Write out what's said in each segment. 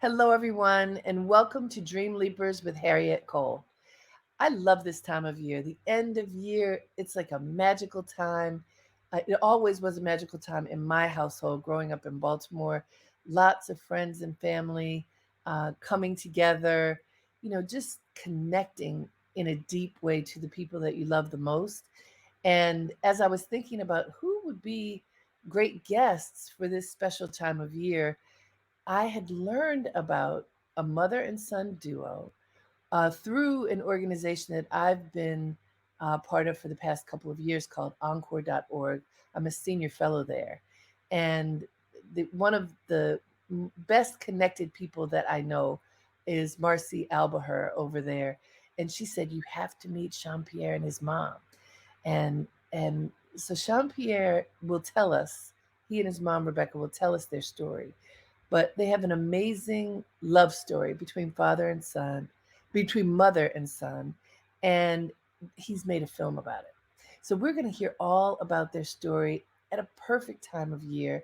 Hello, everyone, and welcome to Dream Leapers with Harriet Cole. I love this time of year. The end of year, it's like a magical time. It always was a magical time in my household growing up in Baltimore. Lots of friends and family coming together, just connecting in a deep way to the people that you love the most. And as I was thinking about who would be great guests for this special time of year, I had learned about a mother and son duo through an organization that I've been part of for the past couple of years called Encore.org. I'm a senior fellow there. And one of the best connected people that I know is Marcy Albaher over there. And she said, "You have to meet Jean Pierre and his mom." And so Jean Pierre will tell us, he and his mom, Rebecca, will tell us their story, but they have an amazing love story between father and son, between mother and son, and he's made a film about it. So we're going to hear all about their story at a perfect time of year.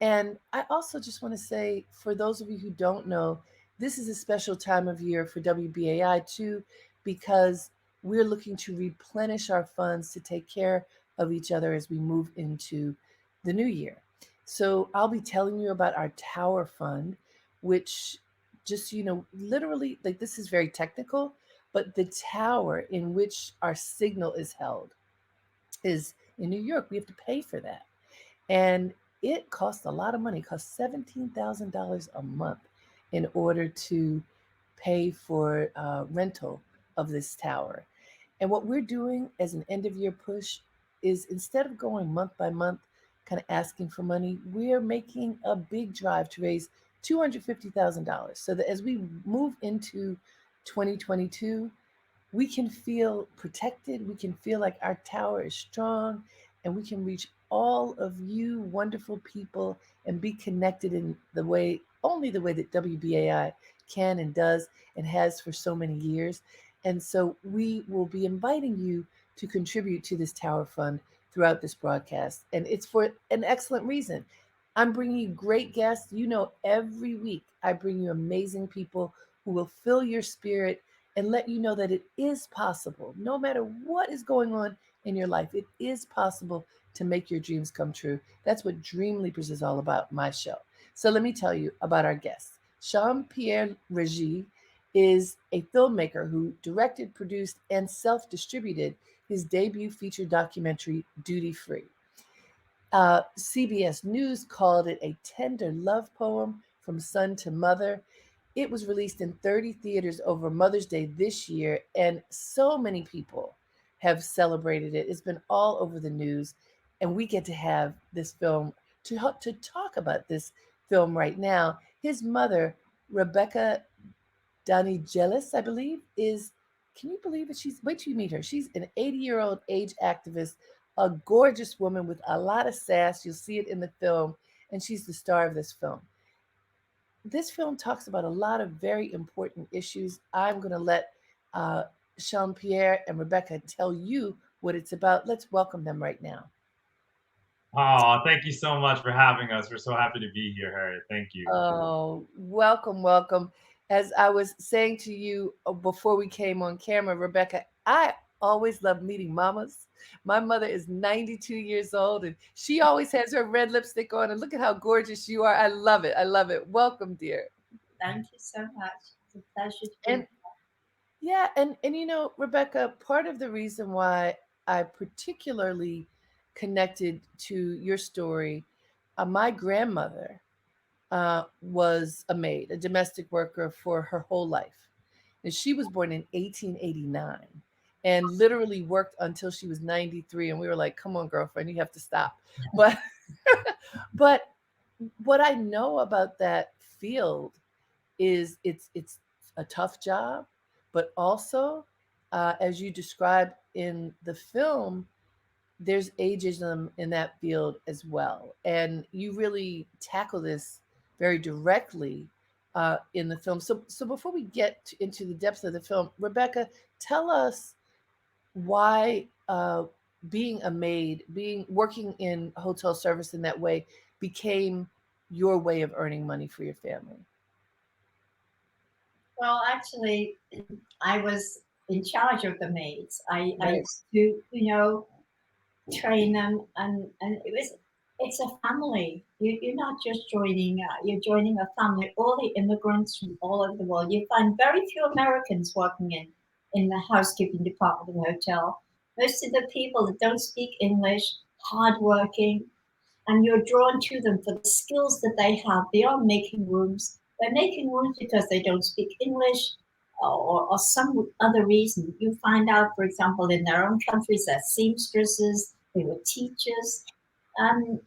And I also just want to say, for those of you who don't know, this is a special time of year for WBAI too, because we're looking to replenish our funds to take care of each other as we move into the new year. So I'll be telling you about our Tower Fund, which just, literally, like this is very technical, but the tower in which our signal is held is in New York. We have to pay for that. And it costs a lot of money. It costs $17,000 a month in order to pay for rental of this tower. And what we're doing as an end of year push is, instead of going month by month, kind of asking for money, we're making a big drive to raise $250,000 so that as we move into 2022, we can feel protected. We can feel like our tower is strong, and we can reach all of you wonderful people and be connected in the way, only the way that WBAI can and does and has for so many years. And so we will be inviting you to contribute to this Tower Fund throughout this broadcast. And it's for an excellent reason. I'm bringing you great guests. Every week I bring you amazing people who will fill your spirit and let you know that it is possible, no matter what is going on in your life, it is possible to make your dreams come true. That's what Dream Leapers is all about, my show. So let me tell you about our guests. Jean Pierre Regis is a filmmaker who directed, produced, and self distributed his debut feature documentary, Duty Free. CBS News called it a tender love poem from son to mother. It was released in 30 theaters over Mother's Day this year, and so many people have celebrated it. It's been all over the news, and we get to have this film to help to talk about this film right now. His mother, Rebecca Danigelis, I believe, is, can you believe it? Wait till you meet her. She's an 80-year-old age activist, a gorgeous woman with a lot of sass. You'll see it in the film, and she's the star of this film. This film talks about a lot of very important issues. I'm going to let uh, Jean Pierre and Rebecca tell you what it's about. Let's welcome them right now. Oh, thank you so much for having us. We're so happy to be here, Harriet. Thank you. Oh, welcome, welcome. As I was saying to you before we came on camera, Rebecca, I always love meeting mamas. My mother is 92 years old, and she always has her red lipstick on. And look at how gorgeous you are. I love it. I love it. Welcome, dear. Thank you so much. It's a pleasure to be And yeah, and Rebecca, part of the reason why I particularly connected to your story, my grandmother was a maid, a domestic worker for her whole life. And she was born in 1889 and literally worked until she was 93. And we were like, come on, girlfriend, you have to stop. But, but what I know about that field is it's a tough job, but also, as you describe in the film, there's ageism in that field as well. And you really tackle this very directly in the film. So before we get into the depths of the film, Rebecca, tell us why being a maid, being working in hotel service in that way became your way of earning money for your family. Well, actually, I was in charge of the maids. I Nice. used to, train them, and it's a family. You're not just joining, you're joining a family. All the immigrants from all over the world. You find very few Americans working in the housekeeping department of the hotel. Most of the people that don't speak English, hardworking, and you're drawn to them for the skills that they have beyond making rooms. They're making rooms because they don't speak English, or some other reason. You find out, for example, in their own countries, they're seamstresses, they were teachers. And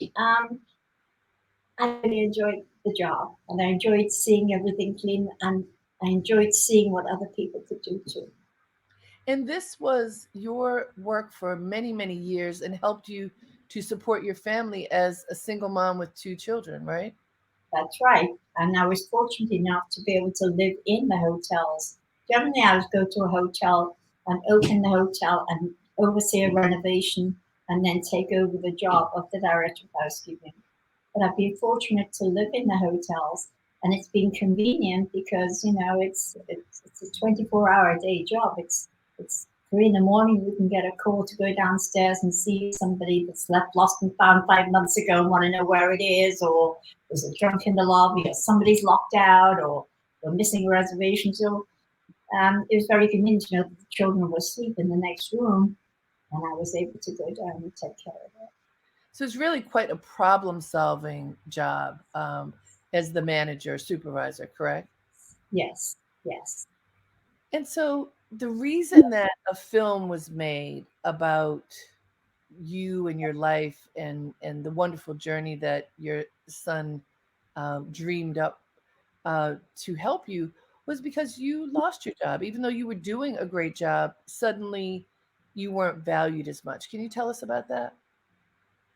I really enjoyed the job, and I enjoyed seeing everything clean, and I enjoyed seeing what other people could do too. And this was your work for many, many years and helped you to support your family as a single mom with two children, right? That's right. And I was fortunate enough to be able to live in the hotels. Generally, I would go to a hotel and open the hotel and oversee a renovation and then take over the job of the director of housekeeping. But I've been fortunate to live in the hotels, and it's been convenient because it's a 24-hour a day job. It's 3 in the morning. You can get a call to go downstairs and see somebody that's left lost and found 5 months ago and want to know where it is, or there's a drunk in the lobby, or somebody's locked out, or we're missing a reservation. So it was very convenient to know that the children were asleep in the next room, and I was able to go down and take care of it. So it's really quite a problem solving job as the manager, supervisor, correct? Yes, yes. And so the reason that a film was made about you and your life and the wonderful journey that your son dreamed up to help you was because you lost your job. Even though you were doing a great job, suddenly you weren't valued as much. Can you tell us about that?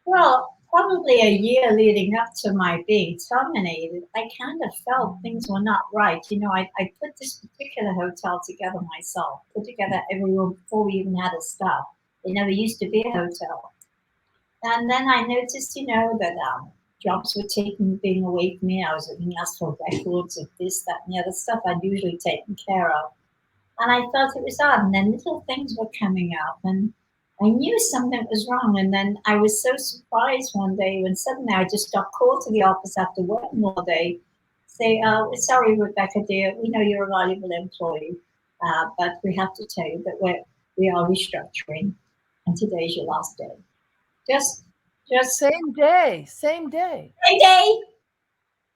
Well, probably a year leading up to my being terminated, I kind of felt things were not right. I put this particular hotel together myself, put together every room before we even had a staff. It never used to be a hotel. And then I noticed, that jobs were being away from me. I was being asked for records of this, that, and the other stuff I'd usually taken care of. And I felt it was odd. And then little things were coming up, and I knew something was wrong. And then I was so surprised one day when suddenly I just got called to the office after working all day, say, "Sorry, Rebecca, dear, we know you're a valuable employee, but we have to tell you that we are restructuring, and today's your last day." Just, just Same day, same day. same day,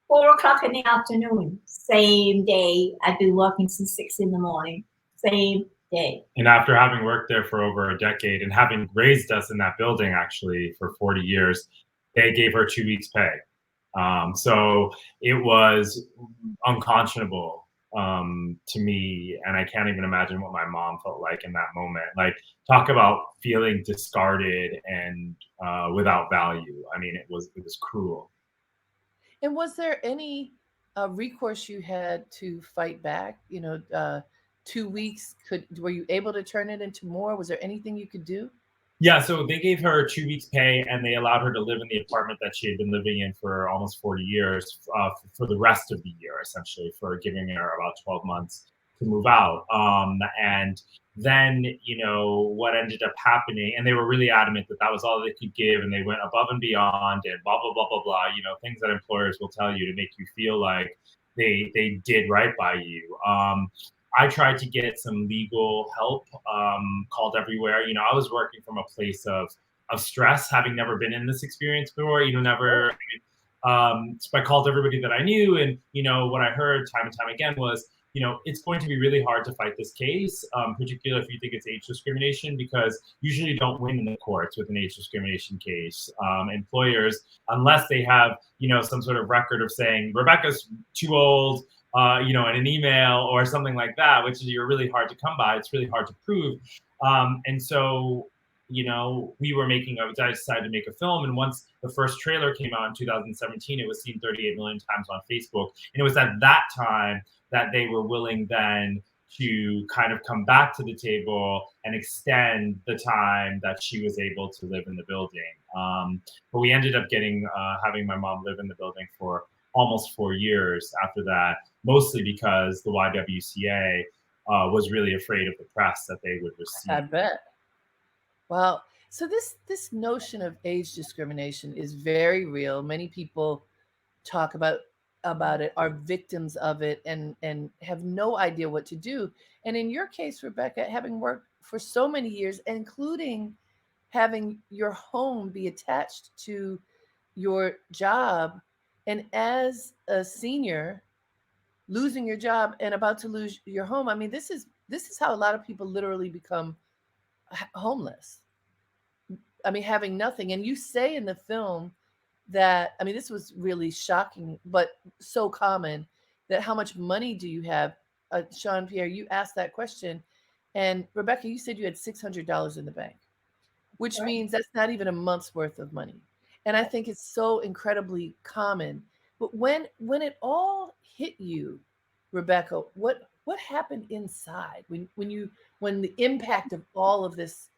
4 o'clock in the afternoon, same day. I've been working since 6 in the morning, same day. And after having worked there for over a decade and having raised us in that building actually for 40 years, they gave her 2 weeks pay. So it was unconscionable to me, and I can't even imagine what my mom felt like in that moment. Like, talk about feeling discarded and without value. I mean, it was cruel. And was there any recourse you had to fight back? 2 weeks, were you able to turn it into more? Was there anything you could do? Yeah, so they gave her 2 weeks pay, and they allowed her to live in the apartment that she had been living in for almost 40 years for the rest of the year, essentially, for giving her about 12 months to move out. And then, what ended up happening, and they were really adamant that that was all they could give, and they went above and beyond, and blah, blah, blah, blah, blah, things that employers will tell you to make you feel like they did right by you. I tried to get some legal help, called everywhere. I was working from a place of stress, having never been in this experience before. Never. So I called everybody that I knew, and what I heard time and time again was, it's going to be really hard to fight this case, particularly if you think it's age discrimination, because usually you don't win in the courts with an age discrimination case. Employers, unless they have some sort of record of saying Rebecca's too old, in an email or something like that, which is you're really hard to come by. It's really hard to prove. And so, we were I decided to make a film. And once the first trailer came out in 2017, it was seen 38 million times on Facebook. And it was at that time that they were willing then to kind of come back to the table and extend the time that she was able to live in the building. But we ended up having my mom live in the building for almost 4 years after that, mostly because the YWCA was really afraid of the press that they would I receive. bet. Well, so this notion of age discrimination is very real. Many people talk about it, are victims of it, and have no idea what to do. And in your case, Rebecca, having worked for so many years, including having your home be attached to your job, and as a senior losing your job and about to lose your home, I mean, this is how a lot of people literally become homeless. I mean, having nothing. And you say in the film that, I mean, this was really shocking, but so common, that how much money do you have? Sean Pierre, you asked that question. And Rebecca, you said you had $600 in the bank, which Right. means that's not even a month's worth of money. And I think it's so incredibly common. But when it all hit you, Rebecca, what happened inside when the impact of all of this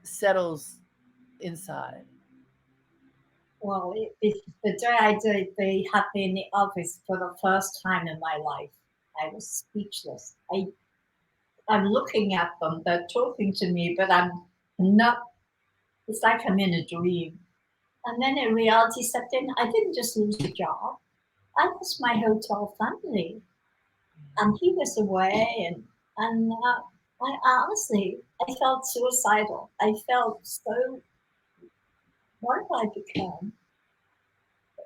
settles inside? Well, the day I did the Happy in the Office for the first time in my life, I was speechless. I'm looking at them, they're talking to me, but I'm not, it's like I'm in a dream. And then in reality set in, I didn't just lose the job, I lost my hotel family. And he was away, and I honestly, I felt suicidal. I felt so, what have I become?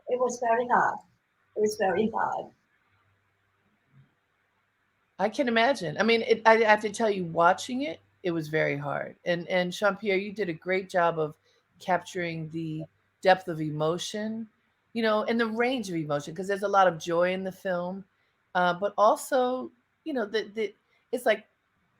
It was very hard. It was very hard. I can imagine. I mean, I have to tell you, watching it, it was very hard. And Jean Pierre, you did a great job of capturing the depth of emotion, and the range of emotion, because there's a lot of joy in the film, but also, the it's like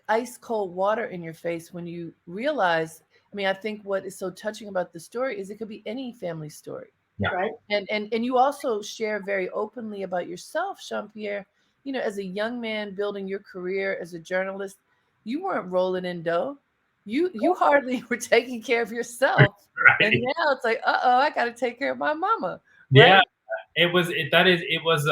ice cold water in your face when you realize. I mean, I think what is so touching about the story is it could be any family story. Yeah. Right? And you also share very openly about yourself, Jean Pierre. As a young man building your career as a journalist, you weren't rolling in dough. You hardly were taking care of yourself, and Right. now it's like, uh-oh, I got to take care of my mama, Yeah, right? it was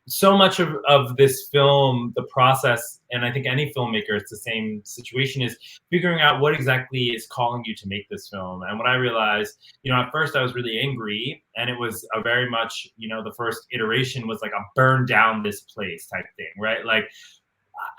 so much of this film, the process, and I think any filmmaker, it's the same situation, is figuring out what exactly is calling you to make this film. And what I realized, at first I was really angry, and it was a very much, the first iteration was like a burn down this place type thing, right? Like,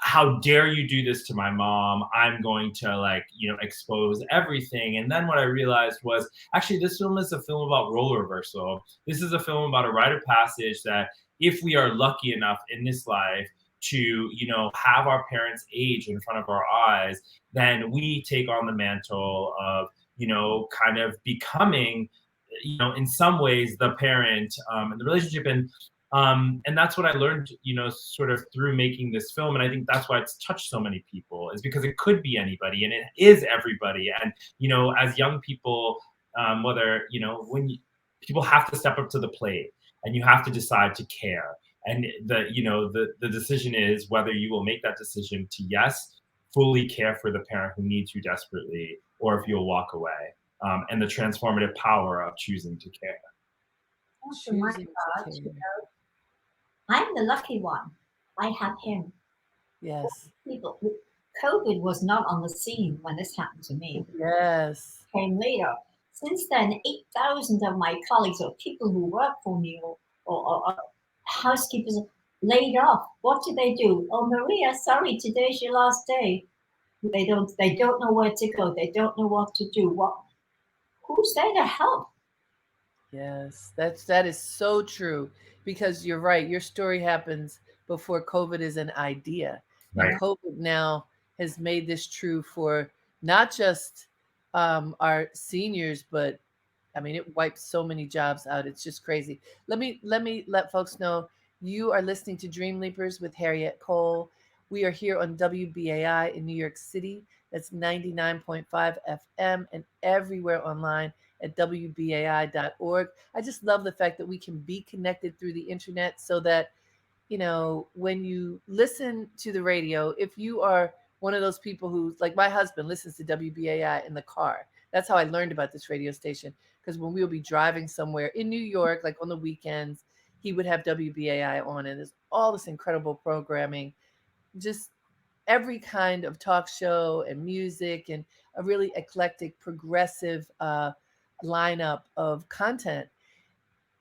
how dare you do this to my mom? I'm going to, like, expose everything. And then what I realized was, actually, this film is a film about role reversal. This is a film about a rite of passage that, if we are lucky enough in this life to, have our parents age in front of our eyes, then we take on the mantle of, kind of becoming, in some ways, the parent, in the relationship. And that's what I learned, sort of through making this film. And I think that's why it's touched so many people, is because it could be anybody and it is everybody. And, as young people, whether, people have to step up to the plate, and you have to decide to care. And the decision is whether you will make that decision to, yes, fully care for the parent who needs you desperately, or if you'll walk away. And the transformative power of choosing to care. Oh my Choosing God, to care. I'm the lucky one. I have him. Yes. People, COVID was not on the scene when this happened to me. Yes. Came later. Since then, 8,000 of my colleagues or people who work for me or housekeepers laid off. What do they do? Oh, Maria, sorry, today's your last day. They don't know where to go. They don't know what to do. Who's there to help? Yes, that is so true, because you're right. Your story happens before COVID is an idea, and Right. COVID now has made this true for not just our seniors, but I mean, it wipes so many jobs out. It's just crazy. Let me let folks know you are listening to Dream Leapers with Harriet Cole. We are here on WBAI in New York City. That's 99.5 FM and everywhere online at WBAI.org. I just love the fact that we can be connected through the internet, so that, when you listen to the radio, if you are one of those people who, like my husband, listens to WBAI in the car. That's how I learned about this radio station. because when we would be driving somewhere in New York, like on the weekends, he would have WBAI on, and there's all this incredible programming, just every kind of talk show and music, and a really eclectic, progressive lineup of content.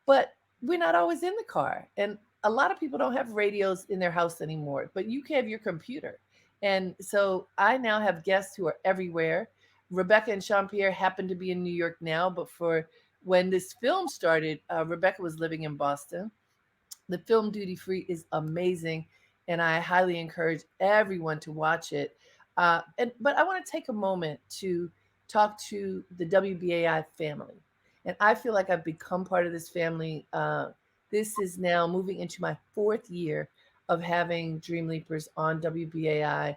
But we're not always in the car. And a lot of people don't have radios in their house anymore, but you can have your computer. And so I now have guests who are everywhere. Rebecca and Jean Pierre happen to be in New York now, but for when this film started, Rebecca was living in Boston. The film Duty Free is amazing, and I highly encourage everyone to watch it. But I want to take a moment to talk to the WBAI family, and I feel like I've become part of this family. This is now moving into my fourth year of having Dream Leapers on WBAI,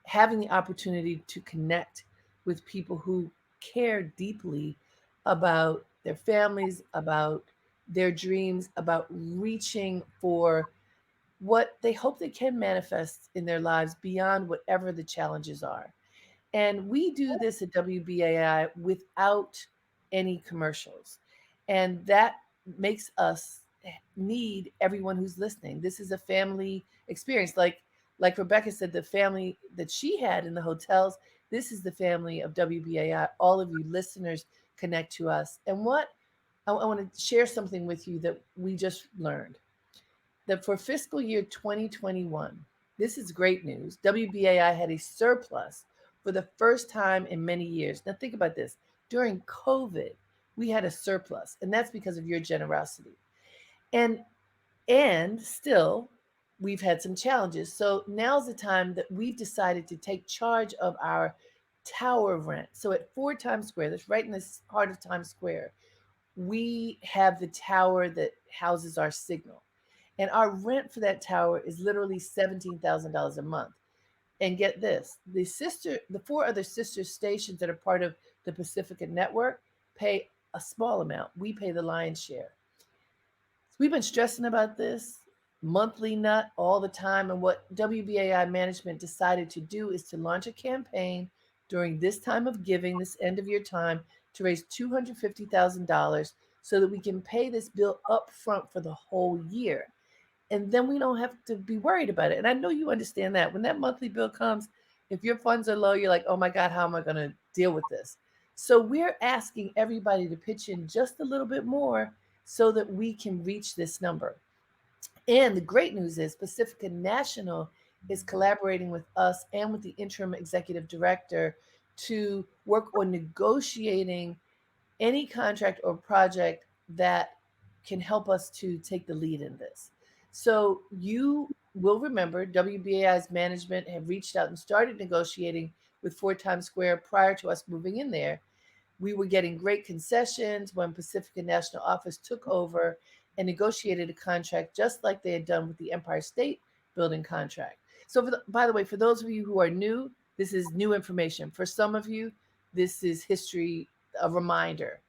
having the opportunity to connect with people who care deeply about their families, about their dreams, about reaching for what they hope they can manifest in their lives beyond whatever the challenges are. And we do this at WBAI without any commercials. And that makes us need everyone who's listening. This is a family experience. Like Rebecca said, the family that she had in the hotels, this is the family of WBAI. All of you listeners connect to us. And what I want to share something with you that we just learned, that for fiscal year 2021, this is great news. WBAI had a surplus for the first time in many years. Now, think about this. During COVID, we had a surplus, and that's because of your generosity. And and still, we've had some challenges. So now's the time that we've decided to take charge of our tower rent. So at 4 Times Square, that's right in the heart of Times Square, we have the tower that houses our signal. And our rent for that tower is literally $17,000 a month. And get this, the 4 other sister stations that are part of the Pacifica network pay a small amount. We pay the lion's share. So we've been stressing about this monthly nut all the time. And what WBAI management decided to do is to launch a campaign during this time of giving, this end of year time, to raise $250,000 so that we can pay this bill up front for the whole year. And then we don't have to be worried about it. And I know you understand that when that monthly bill comes, if your funds are low, you're like, oh my God, how am I going to deal with this? So we're asking everybody to pitch in just a little bit more so that we can reach this number. And the great news is Pacifica National is collaborating with us and with the interim executive director to work on negotiating any contract or project that can help us to take the lead in this. So you will remember WBAI's management have reached out and started negotiating with 4 Times Square prior to us moving in there. We were getting great concessions when Pacifica National Office took over and negotiated a contract just like they had done with the Empire State Building contract. So, by the way, for those of you who are new, this is new information. For some of you, this is history, a reminder.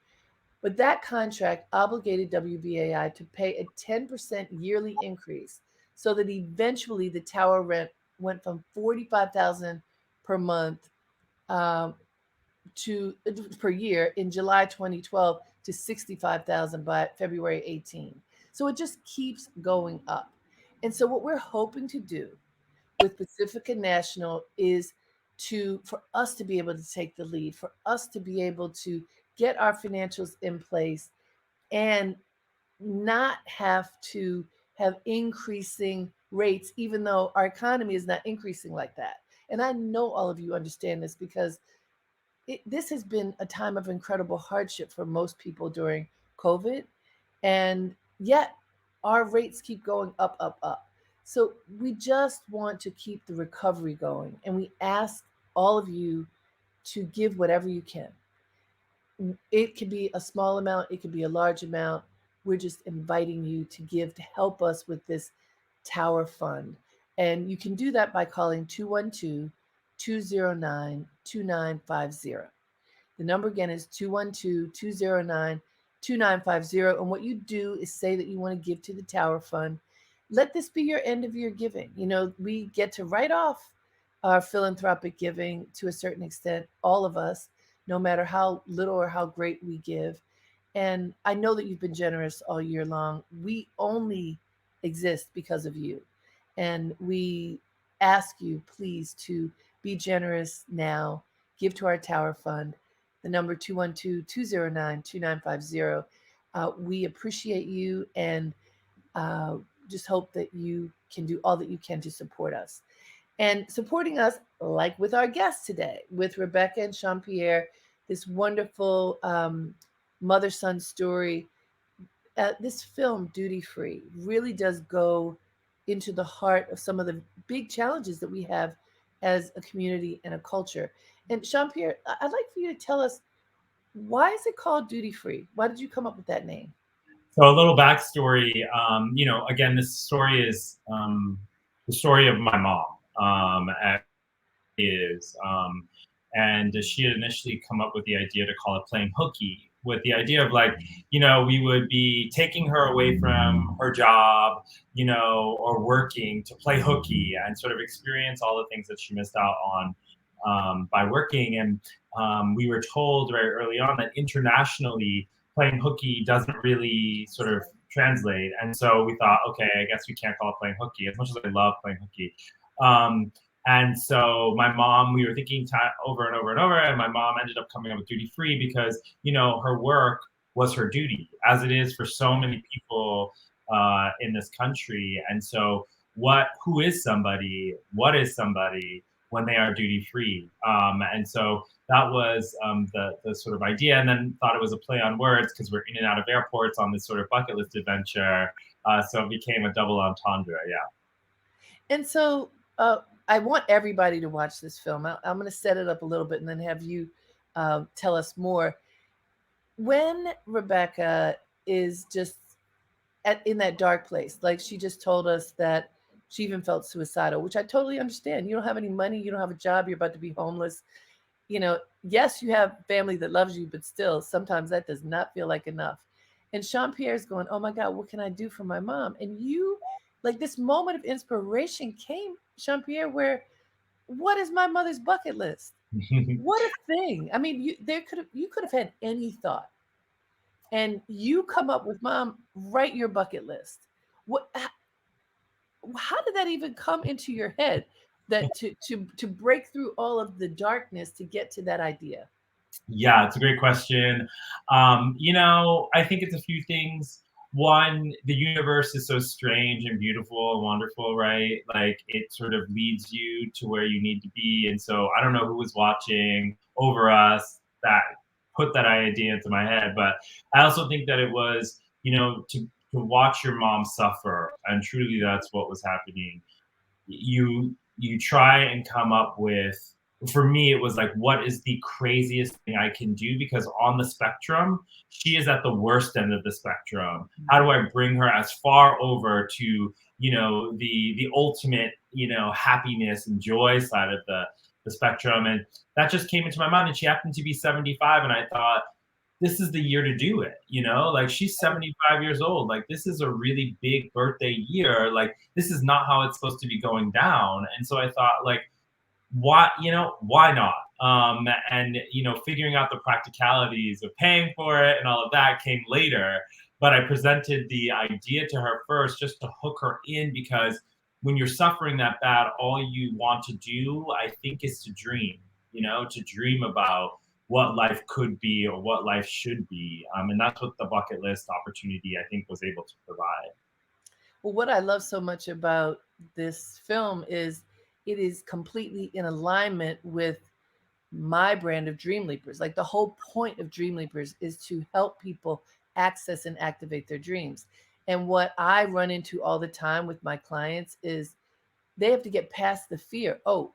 But that contract obligated WBAI to pay a 10% yearly increase so that eventually the tower rent went from $45,000 per month um, to per year in July 2012 to 65,000 by February 18. So it just keeps going up. And so what we're hoping to do with Pacifica National is for us to be able to take the lead, for us to be able to get our financials in place and not have to have increasing rates, even though our economy is not increasing like that. And I know all of you understand this because this has been a time of incredible hardship for most people during COVID. And yet our rates keep going up, up, up. So we just want to keep the recovery going. And we ask all of you to give whatever you can. It could be a small amount, it could be a large amount. We're just inviting you to give to help us with this tower fund. And you can do that by calling 212-209-2950. The number again is 212-209-2950. And what you do is say that you want to give to the Tower Fund. Let this be your end of year giving. You know, we get to write off our philanthropic giving to a certain extent, all of us, no matter how little or how great we give. And I know that you've been generous all year long. We only exist because of you. And we ask you, please, to be generous now. Give to our Tower Fund, the number 212-209-2950. We appreciate you and uh, just hope that you can do all that you can to support us. And supporting us, like with our guest today, with Rebecca and Jean Pierre, this wonderful mother son story. This film, Duty Free, really does go into the heart of some of the big challenges that we have as a community and a culture. And Jean Pierre, I'd like for you to tell us, why is it called Duty Free? Why did you come up with that name? So a little backstory. Again, this story is the story of my mom. Is and she had initially come up with the idea to call it playing hooky, with the idea of like, we would be taking her away from her job, or working to play hooky and sort of experience all the things that she missed out on by working. And we were told very early on that internationally playing hooky doesn't really sort of translate. And so we thought, okay, I guess we can't call it playing hooky, as much as I love playing hooky. And so my mom, we were thinking over and over and over, and my mom ended up coming up with Duty Free because, her work was her duty, as it is for so many people in this country. And so who is somebody? What is somebody when they are duty free? And so that was the sort of idea, and then thought it was a play on words because we're in and out of airports on this sort of bucket list adventure. So it became a double entendre, yeah. And so I want everybody to watch this film. I'm going to set it up a little bit and then have you tell us more. When Rebecca is just in that dark place, like she just told us that she even felt suicidal, which I totally understand. You don't have any money, you don't have a job, you're about to be homeless. Yes, you have family that loves you, but still, sometimes that does not feel like enough. And Jean Pierre's going, oh my God, what can I do for my mom? And you, like this moment of inspiration came, Jean Pierre, where what is my mother's bucket list? What a thing. I mean, you could have had any thought. And you come up with, mom, write your bucket list. What how did that even come into your head, that to break through all of the darkness to get to that idea? Yeah, it's a great question. I think it's a few things. One, the universe is so strange and beautiful and wonderful, right? Like it sort of leads you to where you need to be. And so I don't know who was watching over us that put that idea into my head, but I also think that it was, to watch your mom suffer, and truly that's what was happening. You try and come up with, for me it was like, what is the craziest thing I can do, because on the spectrum she is at the worst end of the spectrum. How do I bring her as far over to the ultimate happiness and joy side of the spectrum? And that just came into my mind, and she happened to be 75, and I thought, this is the year to do it. Like she's 75 years old. Like this is a really big birthday year. Like this is not how it's supposed to be going down. And so I thought, like, why not? And figuring out the practicalities of paying for it and all of that came later. But I presented the idea to her first just to hook her in, because when you're suffering that bad, all you want to do, I think, is to dream, to dream about what life could be or what life should be. And that's what the bucket list opportunity, I think, was able to provide. Well, what I love so much about this film is it is completely in alignment with my brand of Dream Leapers. Like the whole point of Dream Leapers is to help people access and activate their dreams. And what I run into all the time with my clients is they have to get past the fear. Oh,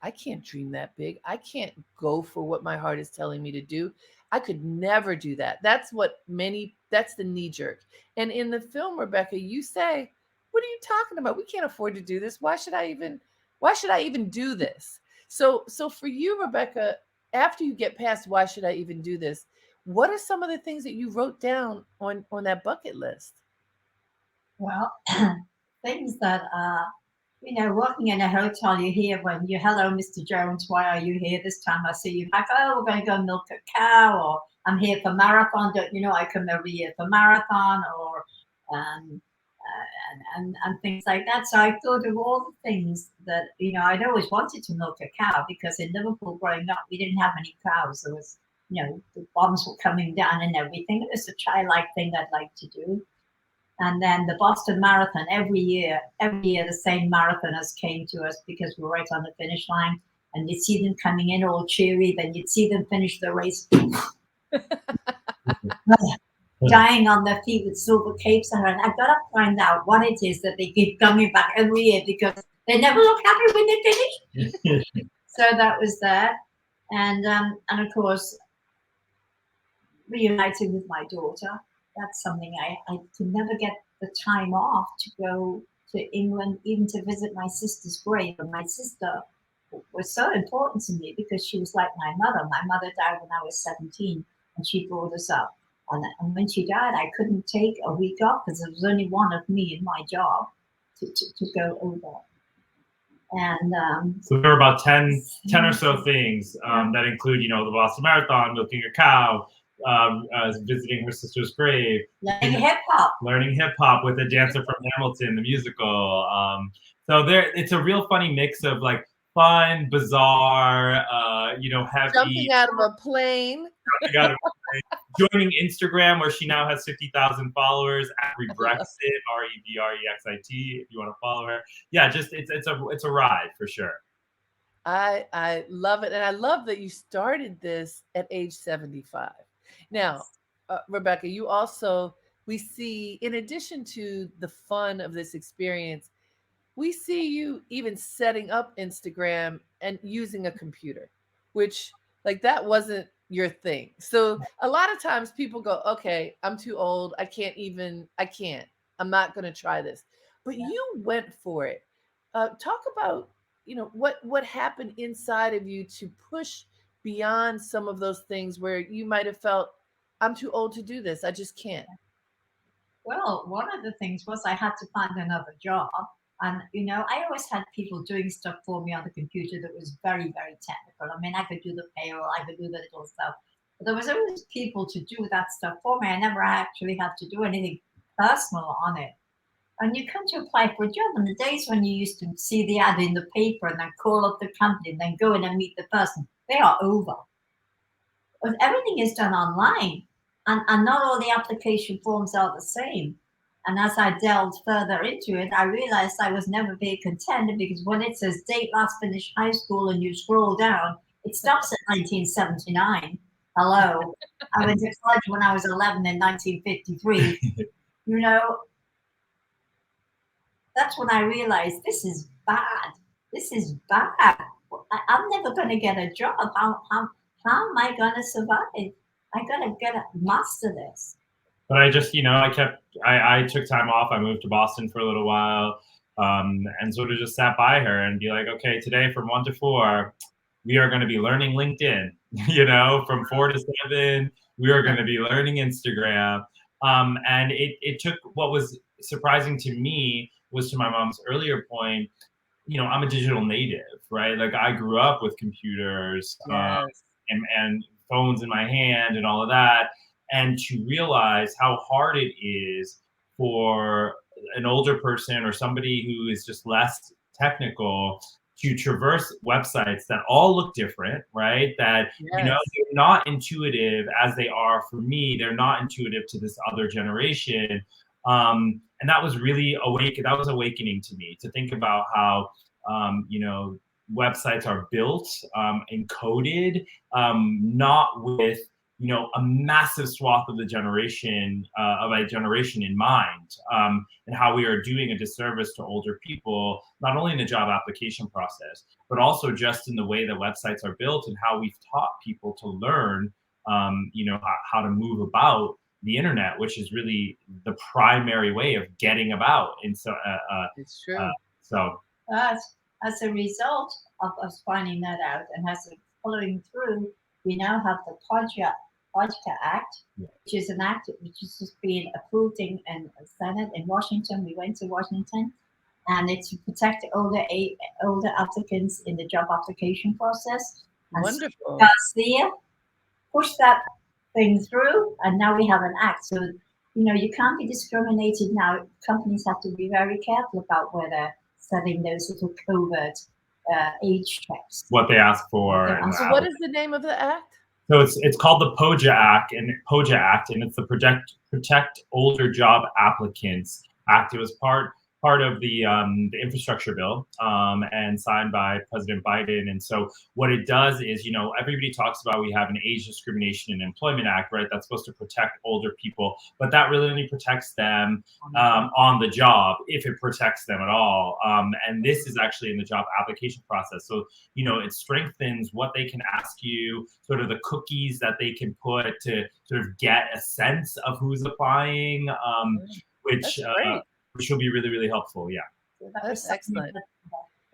I can't dream that big. I can't go for what my heart is telling me to do. I could never do that. That's the knee jerk. And in the film, Rebecca, you say, what are you talking about? We can't afford to do this. Why should I even do this? So for you, Rebecca, after you get past why should I even do this, what are some of the things that you wrote down on that bucket list? Well, things that working in a hotel, you hear when you, hello, Mr. Jones, why are you here this time? I see you back. Oh, we're going to go milk a cow, or I'm here for marathon. Don't you know I come every year for marathon, or and things like that. So I thought of all the things that, I'd always wanted to milk a cow, because in Liverpool growing up, we didn't have any cows. There was, the bombs were coming down and everything. It was a childlike thing I'd like to do. And then the Boston Marathon, every year the same marathoners came to us, because we were right on the finish line. And you'd see them coming in all cheery, then you'd see them finish the race dying on their feet with silver capes on. And I've got to find out what it is that they keep coming back every year, because they never look happy when they finish. So that was that. And of course, reuniting with my daughter. That's something I could never get the time off to go to England, even to visit my sister's grave. And my sister was so important to me, because she was like my mother. My mother died when I was 17, and she brought us up. And when she died, I couldn't take a week off, because there was only one of me in my job to go over. And so there were about 10 or so things that include, the Boston Marathon, milking a cow, visiting her sister's grave, learning hip hop with a dancer from Hamilton, the musical. So it's a real funny mix of like fun, bizarre, heavy. Jumping out of a plane. Joining Instagram, where she now has 50,000 followers, at Rebrexit, Rebrexit, if you want to follow her. Yeah, just it's a ride for sure. I love it, and I love that you started this at age 75. Now, Rebecca, we see, in addition to the fun of this experience, we see you even setting up Instagram and using a computer, which, like, that wasn't your thing. So a lot of times people go, okay, I'm too old. I can't. I'm not going to try this. But you went for it. Talk about, what happened inside of you to push beyond some of those things where you might have felt, I'm too old to do this. I just can't. Well, one of the things was I had to find another job. And, I always had people doing stuff for me on the computer that was very, very technical. I mean, I could do the payroll, I could do the little stuff. But there was always people to do that stuff for me. I never actually had to do anything personal on it. And you come to apply for a job, and the days when you used to see the ad in the paper and then call up the company and then go in and meet the person, they are over. But everything is done online, and not all the application forms are the same. And as I delved further into it, I realized I was never very content, because when it says date last finished high school and you scroll down, it stops at 1979. Hello. I went to college when I was 11 in 1953. That's when I realized this is bad. This is bad. I'm never going to get a job. How am I going to survive? I got to master this. But I just, I took time off. I moved to Boston for a little while, and sort of just sat by her and be like, okay, today from 1 to 4, we are going to be learning LinkedIn. From 4 to 7, we are going to be learning Instagram. And it took, what was surprising to me was, to my mom's earlier point, I'm a digital native, right? Like, I grew up with computers and phones in my hand and all of that. And to realize how hard it is for an older person or somebody who is just less technical to traverse websites that all look different, right? That, they're not intuitive as they are for me. They're not intuitive to this other generation. And that was really awakening to me, to think about how, websites are built, encoded, not with, a massive swath of a generation in mind, and how we are doing a disservice to older people, not only in the job application process, but also just in the way that websites are built and how we've taught people to learn, how to move about the internet, which is really the primary way of getting about. And so, it's true. As a result of us finding that out, and as following through, we now have the POJA Act, which is an act which is just being approved in the Senate in Washington. We went to Washington, and it's to protect older applicants in the job application process. And Wonderful. Garcia pushed that thing through, and now we have an act. So you can't be discriminated now. Companies have to be very careful about where they're setting those little covert age checks. What they ask for. Yeah. So what is the name of the act? So it's called the POJA Act, and it's the Protect Older Job Applicants Act. It was part of the infrastructure bill and signed by President Biden. And so what it does is, everybody talks about we have an Age Discrimination in Employment Act, right? That's supposed to protect older people, but that really only protects them on the job, if it protects them at all. And this is actually in the job application process. So, it strengthens what they can ask you, sort of the cookies that they can put to sort of get a sense of who's applying, which will be really, really helpful. Yeah. That's excellent.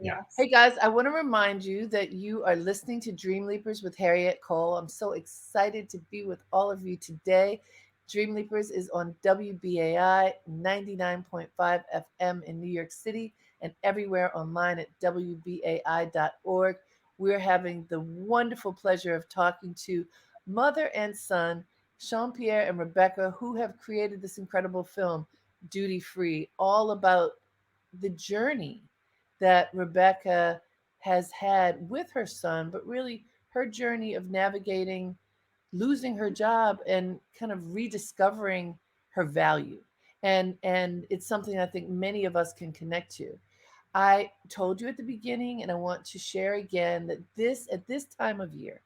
Yeah. Hey guys, I want to remind you that you are listening to Dream Leapers with Harriet Cole. I'm so excited to be with all of you today. Dream Leapers is on WBAI 99.5 FM in New York City and everywhere online at WBAI.org. We're having the wonderful pleasure of talking to mother and son, Jean-Pierre and Rebecca, who have created this incredible film, Duty Free, all about the journey that Rebecca has had with her son, but really her journey of navigating losing her job and kind of rediscovering her value. And it's something I think many of us can connect to. I told you at the beginning, and I want to share again, that at this time of year,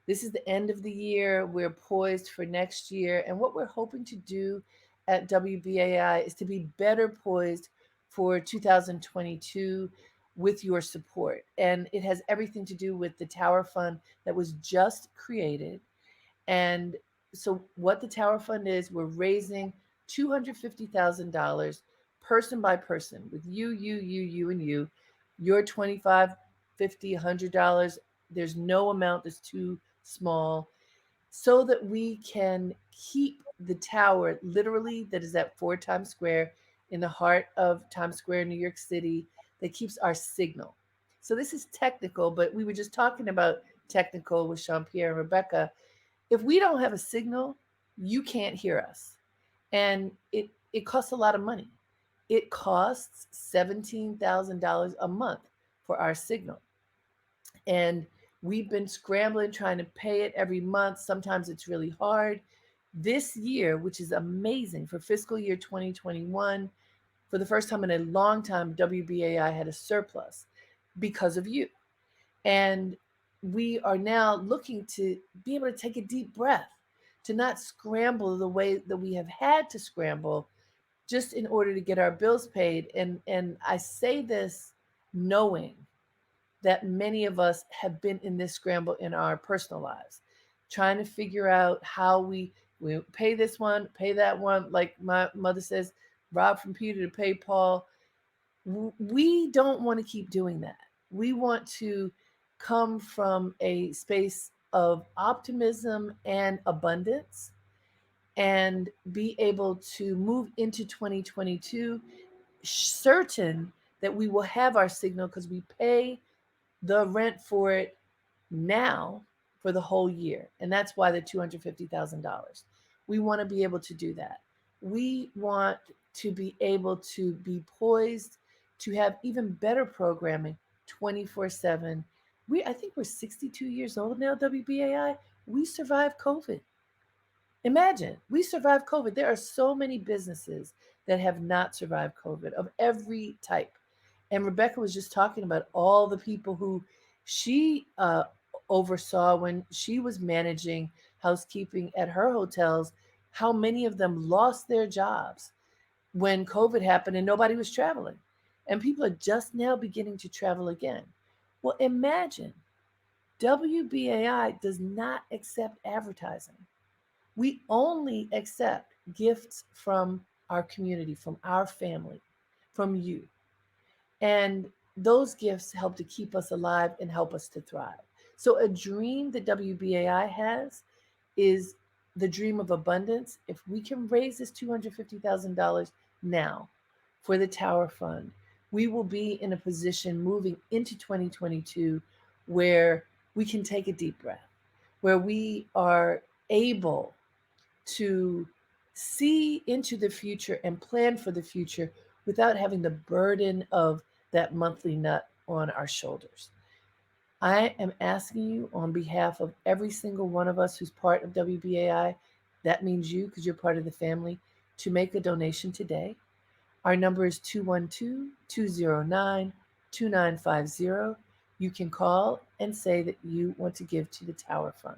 this is the end of the year. We're poised for next year. And what we're hoping to do at WBAI is to be better poised for 2022 with your support. And it has everything to do with the Tower Fund that was just created. And so, what the Tower Fund is, we're raising $250,000 person by person, with you, and you. Your $25, $50, $100. There's no amount that's too small, so that we can keep the tower, literally, that is at 4 Times Square, in the heart of Times Square, New York City, that keeps our signal. So this is technical, but we were just talking about technical with Jean-Pierre and Rebecca. If we don't have a signal, you can't hear us. And it costs a lot of money. It costs $17,000 a month for our signal. And we've been scrambling, trying to pay it every month. Sometimes it's really hard. This year, which is amazing, for fiscal year 2021, for the first time in a long time, WBAI had a surplus because of you. And we are now looking to be able to take a deep breath, to not scramble the way that we have had to scramble just in order to get our bills paid. And I say this knowing that many of us have been in this scramble in our personal lives, trying to figure out how we pay this one, pay that one. Like my mother says, rob from Peter to pay Paul. We don't want to keep doing that. We want to come from a space of optimism and abundance and be able to move into 2022 certain that we will have our signal, because we pay the rent for it now for the whole year. And that's why the $250,000. We want to be able to do that. We want to be able to be poised to have even better programming 24/7. I think we're 62 years old now, WBAI. We survived COVID. Imagine, we survived COVID. There are so many businesses that have not survived COVID, of every type. And Rebecca was just talking about all the people who she oversaw when she was managing housekeeping at her hotels, how many of them lost their jobs when COVID happened and nobody was traveling. And people are just now beginning to travel again. Well, imagine, WBAI does not accept advertising. We only accept gifts from our community, from our family, from you. And those gifts help to keep us alive and help us to thrive. So, a dream that WBAI has is the dream of abundance. If we can raise this $250,000 now for the Tower Fund, we will be in a position moving into 2022 where we can take a deep breath, where we are able to see into the future and plan for the future without having the burden of that monthly nut on our shoulders. I am asking you on behalf of every single one of us who's part of WBAI, that means you because you're part of the family, to make a donation today. Our number is 212-209-2950. You can call and say that you want to give to the Tower Fund.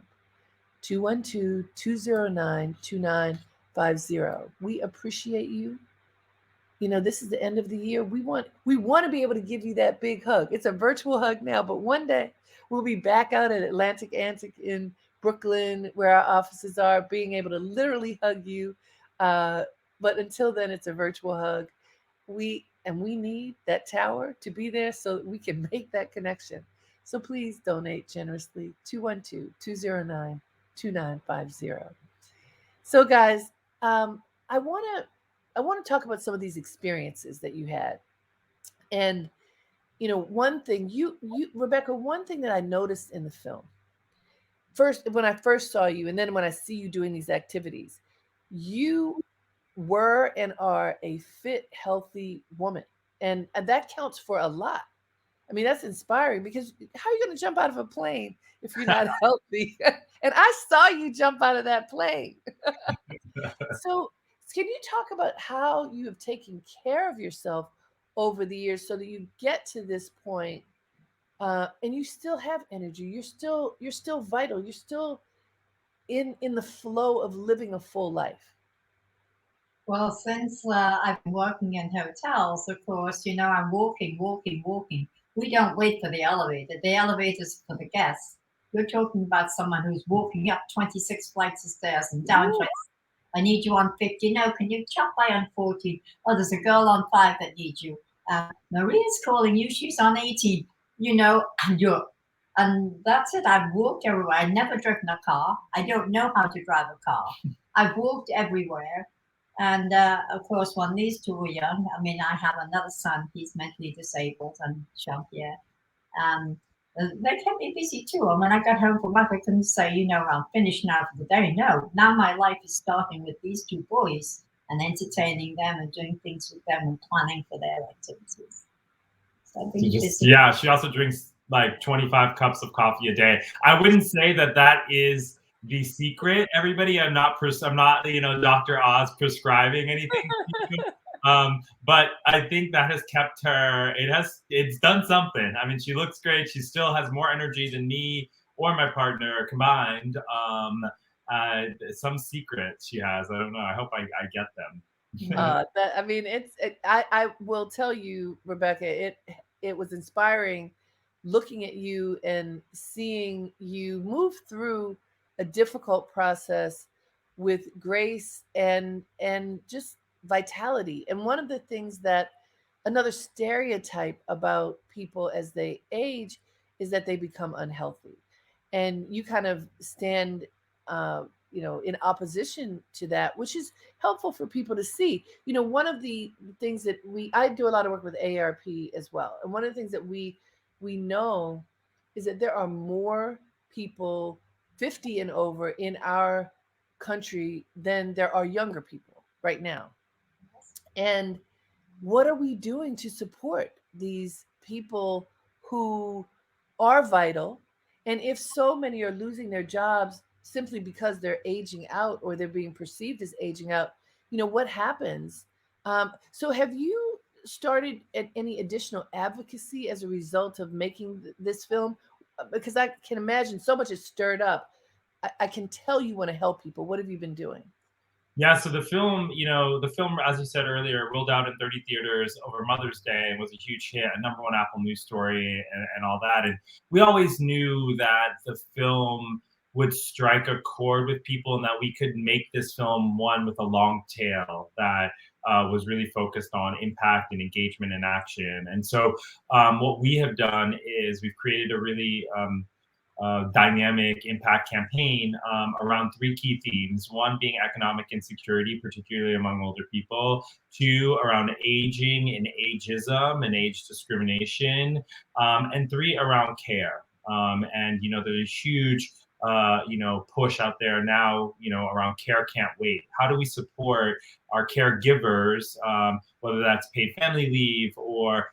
212-209-2950. We appreciate you. You know, this is the end of the year. We want to be able to give you that big hug. It's a virtual hug now, but one day we'll be back out at Atlantic Antic in Brooklyn, where our offices are, being able to literally hug you. But until then, it's a virtual hug. We need that tower to be there so that we can make that connection. So please donate generously. 212-209-2950. So guys, I want to talk about some of these experiences that you had. And one thing you Rebecca, one thing that I noticed in the film, first when I first saw you, and then when I see you doing these activities, you were and are a fit, healthy woman. And that counts for a lot. I mean, that's inspiring because how are you going to jump out of a plane if you're not healthy? And I saw you jump out of that plane. So, can you talk about how you have taken care of yourself over the years so that you get to this point, and you still have energy? You're still vital. You're still in the flow of living a full life. Well, since I've been working in hotels, of course, I'm walking, walking, walking. We don't wait for the elevator. The elevator's for the guests. You're talking about someone who's walking up 26 flights of stairs and down Ooh. 20. I need you on 50. No, can you chop by on 14? Oh, there's a girl on 5 that needs you. Maria's calling you. She's on 18. And that's it. I've walked everywhere. I've never driven a car. I don't know how to drive a car. I've walked everywhere. And of course, when these two were young, I mean, I have another son. He's mentally disabled, and Jean-Pierre. They kept me busy too. And when I got home from work, I couldn't say, I'm finished now for the day. No, now my life is starting with these two boys and entertaining them and doing things with them and planning for their activities. So I've been busy. Yeah, she also drinks like 25 cups of coffee a day. I wouldn't say that is the secret, everybody. I'm not Dr. Oz prescribing anything. But I think that has kept her. It's done something. I mean, she looks great. She still has more energy than me or my partner combined. Some secrets she has. I don't know. I hope I get them. I will tell you, Rebecca, it was inspiring looking at you and seeing you move through a difficult process with grace and just vitality. And one of the things that another stereotype about people as they age is that they become unhealthy. And you kind of stand in opposition to that, which is helpful for people to see. One of the things that I do a lot of work with AARP as well. And one of the things that we know is that there are more people 50 and over in our country than there are younger people right now. And what are we doing to support these people who are vital? And if so many are losing their jobs simply because they're aging out or they're being perceived as aging out, what happens? So have you started any additional advocacy as a result of making this film? Because I can imagine so much is stirred up. I can tell you want to help people. What have you been doing? Yeah, so the film, as you said earlier, rolled out in 30 theaters over Mother's Day and was a huge hit, a #1 Apple News story, and all that. And we always knew that the film would strike a chord with people, and that we could make this film one with a long tail that was really focused on impact and engagement and action. And so, what we have done is we've created a really dynamic impact campaign around three key themes. One being economic insecurity, particularly among older people. Two, around aging and ageism and age discrimination. And three, around care. And, there's a huge push out there now, around care can't wait. How do we support our caregivers, whether that's paid family leave or,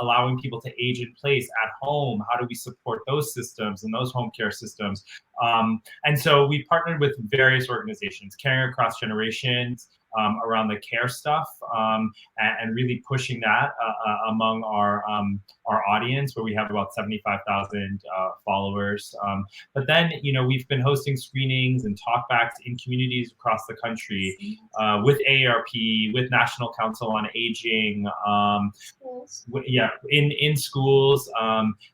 allowing people to age in place at home? How do we support those systems and those home care systems? And so we partnered with various organizations, Caring Across Generations, around the care stuff, and really pushing that among our audience, where we have about 75,000 followers. But then, we've been hosting screenings and talkbacks in communities across the country with AARP, with National Council on Aging, in schools,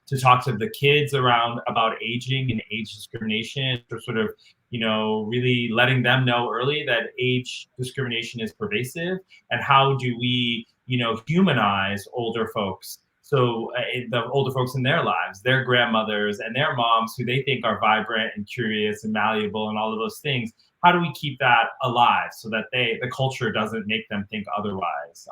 to talk to the kids about aging and age discrimination, to sort of really letting them know early that age discrimination is pervasive, and how do we, humanize older folks. So the older folks in their lives, their grandmothers and their moms, who they think are vibrant and curious and malleable and all of those things. How do we keep that alive so that the culture doesn't make them think otherwise?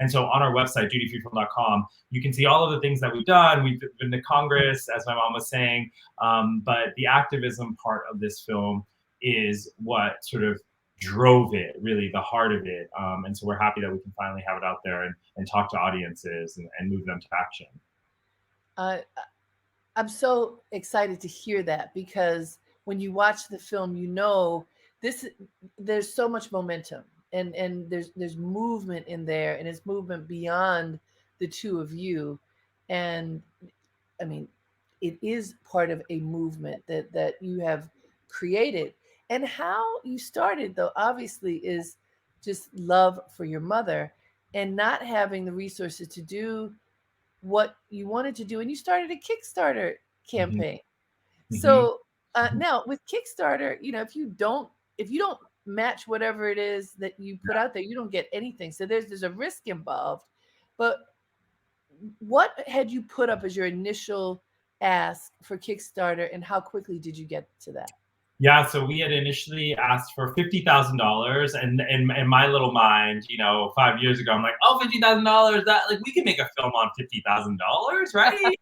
And so on our website, dutyfreefilm.com, you can see all of the things that we've done. We've been to Congress, as my mom was saying, but the activism part of this film is what sort of drove it, really the heart of it. And so we're happy that we can finally have it out there and talk to audiences and move them to action. I'm so excited to hear that, because when you watch the film, there's so much momentum, and there's movement in there, and it's movement beyond the two of you. And I mean, it is part of a movement that you have created. And how you started, though, obviously, is just love for your mother and not having the resources to do what you wanted to do. And you started a Kickstarter campaign. Mm-hmm. So now with Kickstarter, if you don't match whatever it is that you put out there, you don't get anything. So there's a risk involved. But what had you put up as your initial ask for Kickstarter, and how quickly did you get to that? Yeah, so we had initially asked for $50,000, and in my little mind, 5 years ago, I'm like, oh, $50,000, that, like, we can make a film on $50,000, right?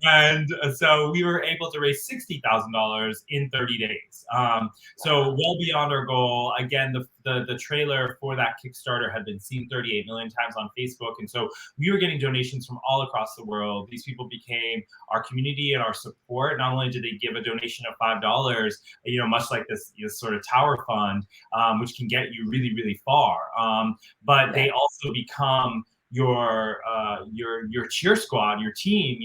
And so we were able to raise $60,000 in 30 days. So well beyond our goal. Again, the trailer for that Kickstarter had been seen 38 million times on Facebook. And so we were getting donations from all across the world. These people became our community and our support. Not only did they give a donation of $5, much like this sort of tower fund, which can get you really, really far, but they also become your cheer squad, your team,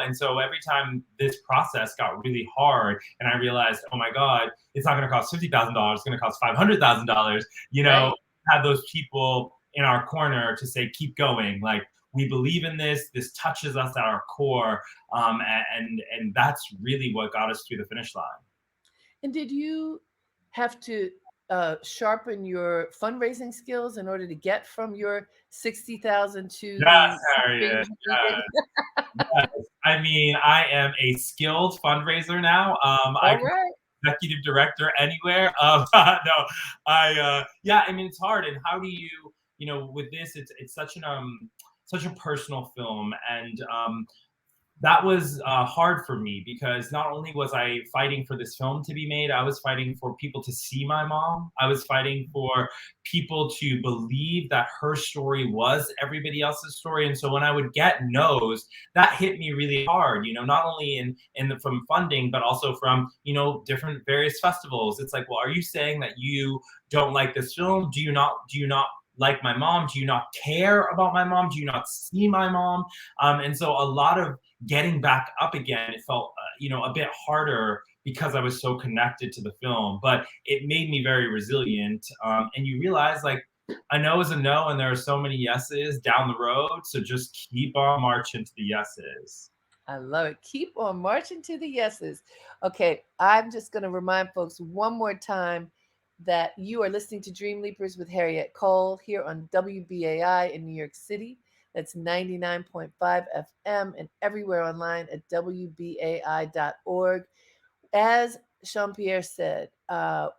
and so every time this process got really hard and I realized, oh my God, it's not going to cost $50,000, it's going to cost $500,000, Right. Had those people in our corner to say, keep going, like, we believe in this touches us at our core, and that's really what got us through the finish line. And did you have to sharpen your fundraising skills in order to get from your 60,000 to Yes, the Harriet. Yes. I mean, I am a skilled fundraiser now. I can be executive director anywhere. No, I mean, it's hard. And how do you, with this, it's such a personal film, and that was hard for me, because not only was I fighting for this film to be made, I was fighting for people to see my mom. I was fighting for people to believe that her story was everybody else's story. And so when I would get no's, that hit me really hard, not only from funding, but also from, different various festivals. It's like, well, are you saying that you don't like this film? Do you not like my mom? Do you not care about my mom? Do you not see my mom? And so a lot of getting back up again, it felt, a bit harder, because I was so connected to the film, but it made me very resilient. And you realize, like, a no is a no, and there are so many yeses down the road. So just keep on marching to the yeses. I love it. Keep on marching to the yeses. Okay, I'm just going to remind folks one more time that you are listening to Dream Leapers with Harriet Cole here on WBAI in New York City. That's 99.5 FM and everywhere online at WBAI.org. As Jean-Pierre said,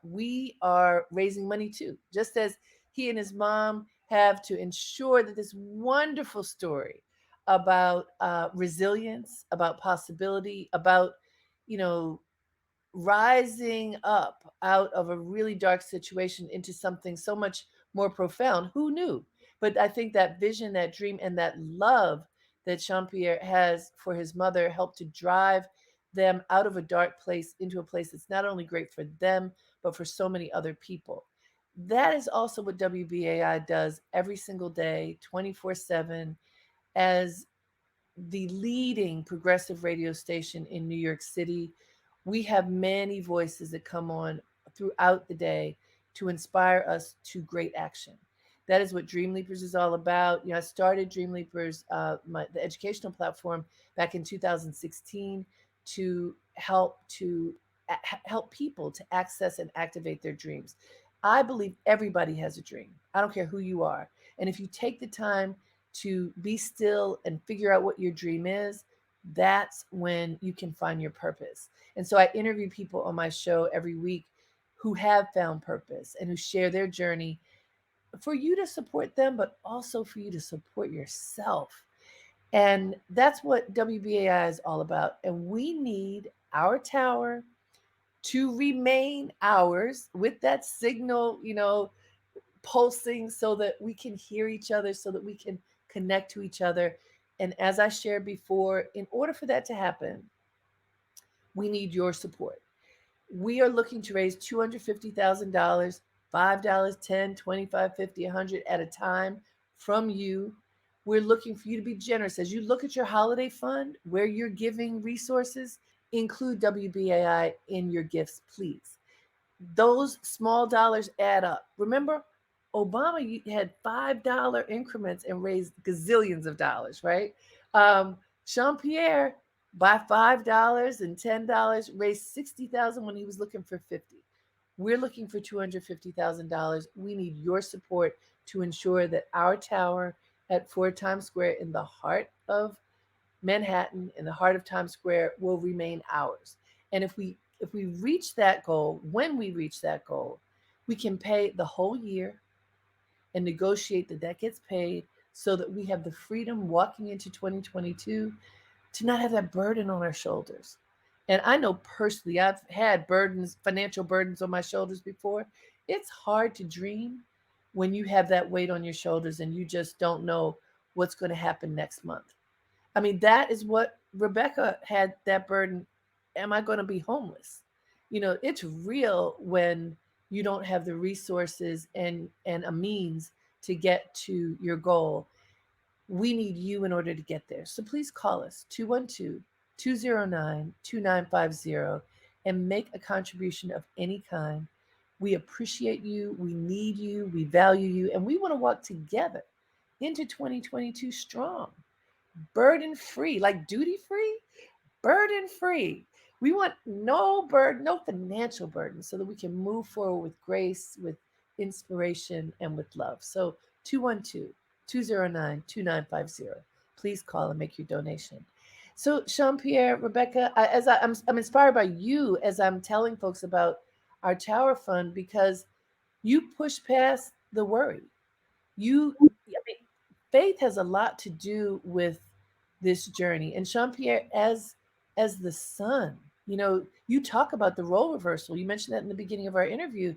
we are raising money too, just as he and his mom have to ensure that this wonderful story about resilience, about possibility, about, you know, rising up out of a really dark situation into something so much more profound. Who knew? But I think that vision, that dream, and that love that Jean Pierre has for his mother helped to drive them out of a dark place into a place that's not only great for them, but for so many other people. That is also what WBAI does every single day, 24/7, as the leading progressive radio station in New York City. We have many voices that come on throughout the day to inspire us to great action. That is what Dream Leapers is all about. You know, I started Dream Leapers, the educational platform, back in 2016 to help people to access and activate their dreams. I believe everybody has a dream. I don't care who you are. And if you take the time to be still and figure out what your dream is, that's when you can find your purpose. And so I interview people on my show every week who have found purpose and who share their journey for you to support them, but also for you to support yourself. And that's what WBAI is all about. And we need our tower to remain ours with that signal, pulsing so that we can hear each other, so that we can connect to each other. And as I shared before, in order for that to happen, we need your support. We are looking to raise $250,000, $5, 10, 25, 50, 100 at a time from you. We're looking for you to be generous. As you look at your holiday fund, where you're giving resources, include WBAI in your gifts, please. Those small dollars add up. Remember, Obama had $5 increments and raised gazillions of dollars, right? Jean Pierre, by $5 and $10, raised 60,000 when he was looking for 50. We're looking for $250,000. We need your support to ensure that our tower at 4 Times Square in the heart of Manhattan, in the heart of Times Square, will remain ours. And if we reach that goal, when we reach that goal, we can pay the whole year and negotiate that gets paid so that we have the freedom walking into 2022 to not have that burden on our shoulders. And I know personally, I've had burdens, financial burdens on my shoulders before. It's hard to dream when you have that weight on your shoulders and you just don't know what's going to happen next month. I mean, that is what Rebecca had, that burden. Am I going to be homeless? It's real when you don't have the resources and a means to get to your goal. We need you in order to get there. So please call us 212-209-2950 and make a contribution of any kind. We appreciate you. We need you. We value you. And we want to walk together into 2022 strong, burden free, like duty free, burden free. We want no burden, no financial burden, so that we can move forward with grace, with inspiration, and with love. So 212-209-2950. Please call and make your donation. So Jean Pierre, Rebecca, I'm inspired by you as I'm telling folks about our Tower Fund, because you push past the worry. Faith has a lot to do with this journey. And Jean Pierre, as the son, you talk about the role reversal. You mentioned that in the beginning of our interview.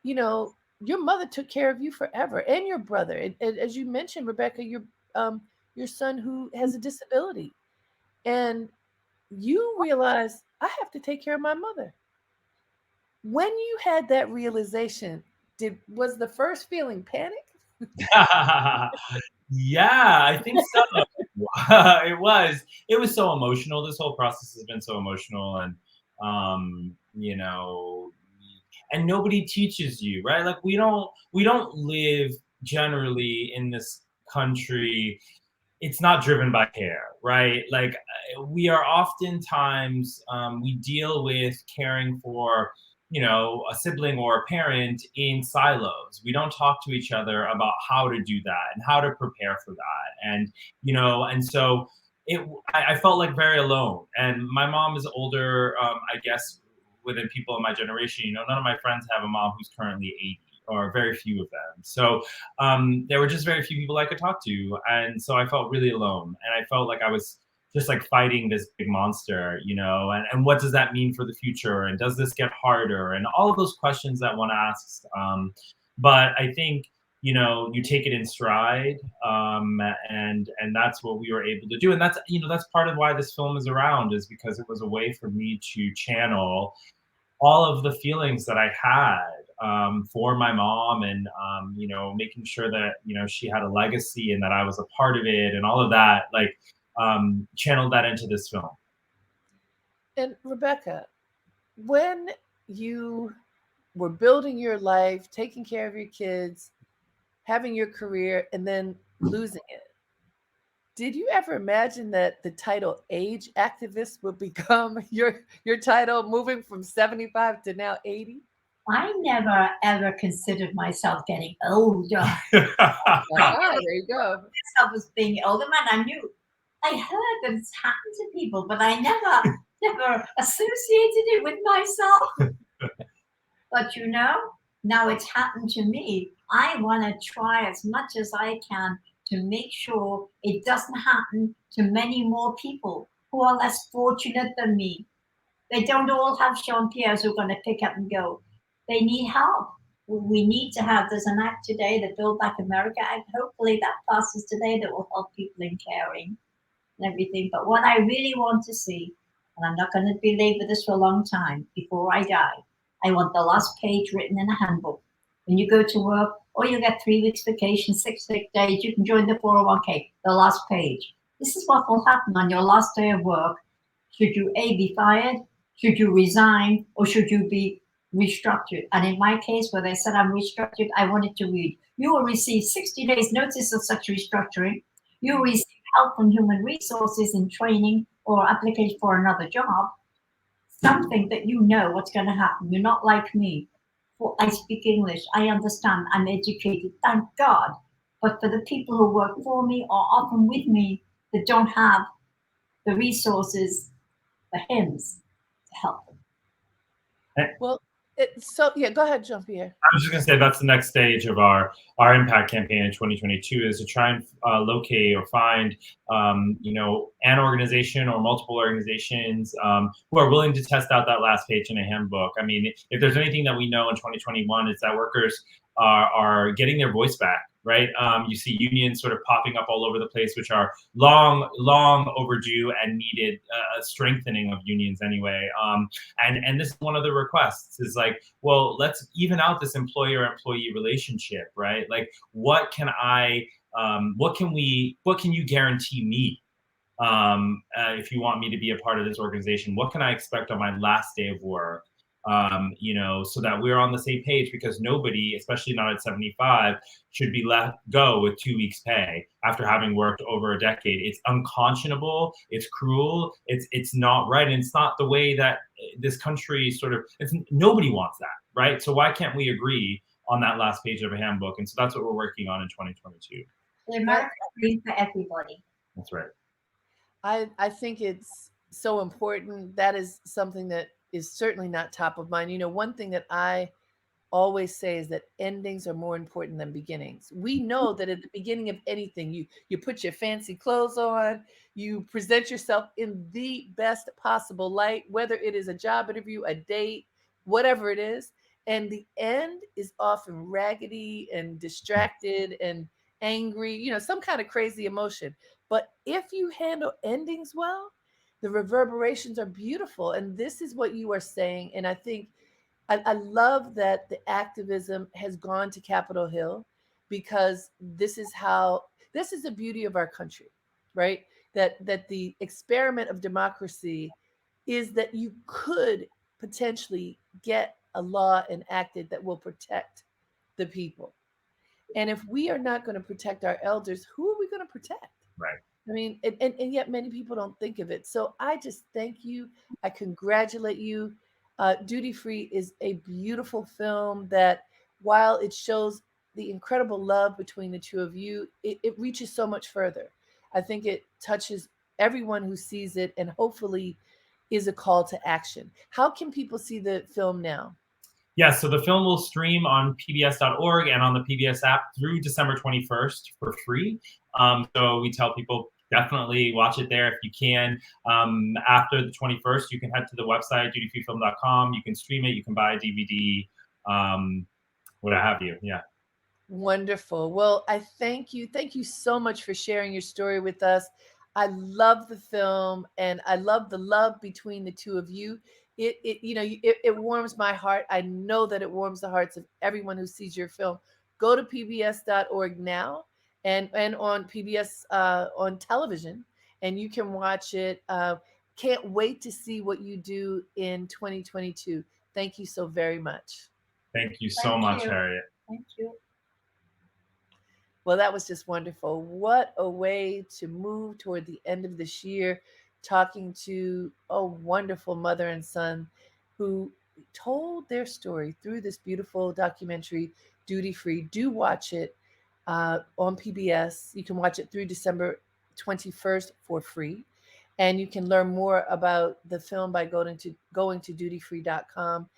Your mother took care of you forever, and your brother. And as you mentioned, Rebecca, your son who has a disability, and you realize, I have to take care of my mother. When you had that realization, was the first feeling panic? Yeah, I think so. It was. It was so emotional. This whole process has been so emotional, and and nobody teaches you, right? Like we don't live generally in this country. It's not driven by care, right? Like we are oftentimes we deal with caring for a sibling or a parent in silos. We don't talk to each other about how to do that and how to prepare for that. And so I felt like very alone. And my mom is older, I guess, within people in my generation. None of my friends have a mom who's currently 80, or very few of them. So there were just very few people I could talk to. And so I felt really alone. And I felt like I was just like fighting this big monster, and what does that mean for the future? And does this get harder? And all of those questions that one asks. But I think, you take it in stride, and that's what we were able to do. And that's part of why this film is around, is because it was a way for me to channel all of the feelings that I had for my mom, and making sure that she had a legacy and that I was a part of it, and all of that, like channeled that into this film. And Rebecca, when you were building your life, taking care of your kids, having your career, and then losing it, did you ever imagine that the title age activist would become your title, moving from 75 to now 80? I never ever considered myself getting older. There you go. Myself as being older man. I heard that it's happened to people, but I never associated it with myself. But now it's happened to me. I want to try as much as I can to make sure it doesn't happen to many more people who are less fortunate than me. They don't all have Sean Pierres who are going to pick up and go. They need help. We need to have, there's an act today, the Build Back America Act. Hopefully that passes today, that will help people in caring and everything. But what I really want to see, and I'm not going to belabor this for a long time before I die, I want the last page written in a handbook. When you go to work, or you get 3 weeks vacation, 6 sick days, you can join the 401k, the last page. This is what will happen on your last day of work. Should you A, be fired? Should you resign? Or should you be restructured? And in my case, where they said I'm restructured, I wanted to read, you will receive 60 days notice of such restructuring. You will receive help from human resources in training or application for another job. Something that you know what's going to happen. You're not like me. Well, I speak English. I understand. I'm educated. Thank God. But for the people who work for me or often with me that don't have the resources, the hymns to help them. Well, yeah, go ahead, Jean-Pierre. I was just going to say that's the next stage of our impact campaign in 2022, is to try and locate or find, an organization or multiple organizations who are willing to test out that last page in a handbook. I mean, if there's anything that we know in 2021, it's that workers are getting their voice back. Right. You see unions sort of popping up all over the place, which are long overdue and needed strengthening of unions anyway. And this is one of the requests, is like, well, let's even out this employer-employee relationship, right? Like, what can you guarantee me? If you want me to be a part of this organization, what can I expect on my last day of work? So that we're on the same page, because nobody, especially not at 75, should be let go with 2 weeks pay after having worked over a decade. It's unconscionable. It's cruel. It's not right. And it's not the way that this country nobody wants that. Right. So why can't we agree on that last page of a handbook? And so that's what we're working on in 2022. The American dream for everybody. That's right. I think it's so important. That is something that is certainly not top of mind. One thing that I always say is that endings are more important than beginnings. We know that at the beginning of anything, you put your fancy clothes on, you present yourself in the best possible light, whether it is a job interview, a date, whatever it is. And the end is often raggedy and distracted and angry, some kind of crazy emotion. But if you handle endings well, the reverberations are beautiful. And this is what you are saying. And I think I love that the activism has gone to Capitol Hill, because this is the beauty of our country, right? That the experiment of democracy is that you could potentially get a law enacted that will protect the people. And if we are not going to protect our elders, who are we going to protect? Right. I mean, and yet many people don't think of it. So I just thank you. I congratulate you. Duty Free is a beautiful film that, while it shows the incredible love between the two of you, it reaches so much further. I think it touches everyone who sees it and hopefully is a call to action. How can people see the film now? Yeah, so the film will stream on pbs.org and on the PBS app through December 21st for free. So we tell people definitely watch it there if you can. After the 21st, you can head to the website, dutyfreefilm.com. You can stream it, you can buy a DVD, what have you. Yeah. Wonderful. Well, I thank you. Thank you so much for sharing your story with us. I love the film and I love the love between the two of you. It warms my heart. I know that it warms the hearts of everyone who sees your film. Go to pbs.org now and on PBS on television, and you can watch it. Can't wait to see what you do in 2022. Thank you so very much. Thank you so Thank much, you. Harriet. Thank you. Well, that was just wonderful. What a way to move toward the end of this year, talking to a wonderful mother and son who told their story through this beautiful documentary, Duty Free. Do watch it on PBS. You can watch it through December 21st for free. And you can learn more about the film by going to dutyfree.com.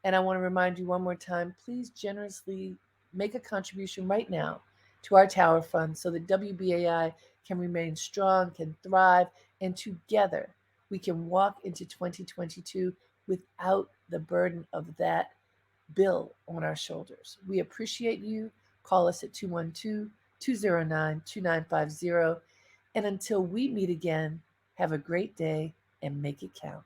And I want to remind you one more time, please generously make a contribution right now to our Tower Fund so that WBAI can remain strong, can thrive, and together we can walk into 2022 without the burden of that bill on our shoulders. We appreciate you. Call us at 212 209 2950. And until we meet again, have a great day and make it count.